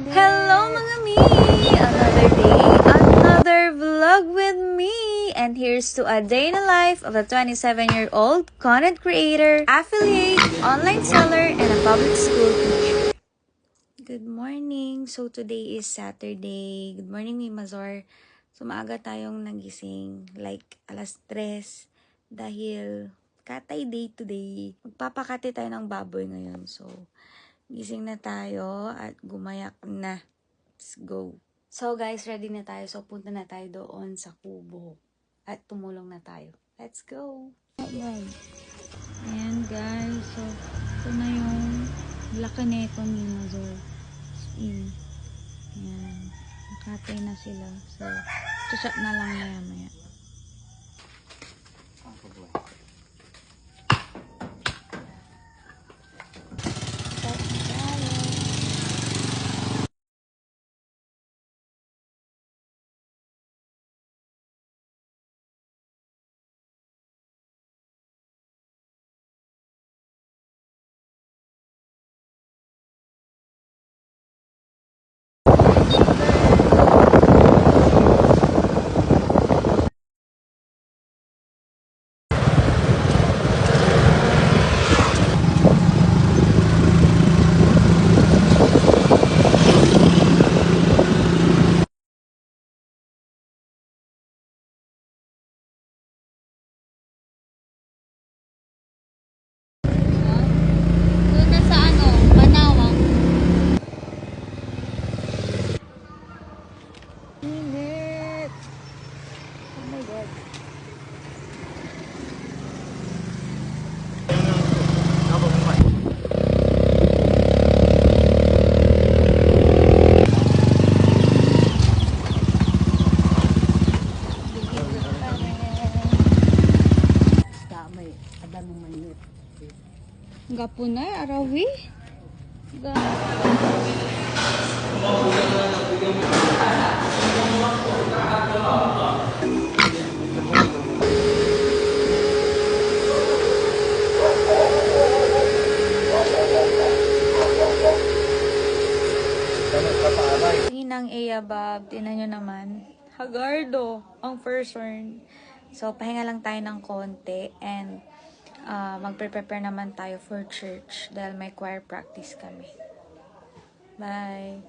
Hello mga me! Another day, another vlog with me! And here's to a day in the life of a 27-year-old content creator, affiliate, online seller, and a public school teacher. Good morning! So today is Saturday. Good morning, Mimazor. So maaga tayong nagising, like alas 3 dahil katay day today. Magpapakati tayo ng baboy ngayon. So gising na tayo at gumayak na. Let's go. So guys, ready na tayo. So punta na tayo doon sa kubo. At tumulong na tayo. Let's go. Ayan guys. So ito na yung laki na ito ni Mazor. In. Ayan. Nakatay na sila. So chat na lang maya maya. Doon na sa Manawang. Init! Oh my God. May ada mong manit. Gapunay, arawi. Hinang Eyabab, tinan nyo naman. Hagardo, ang first one. So, pahinga lang tayo ng konti and magpe-prepare naman tayo for church dahil may choir practice kami. Bye!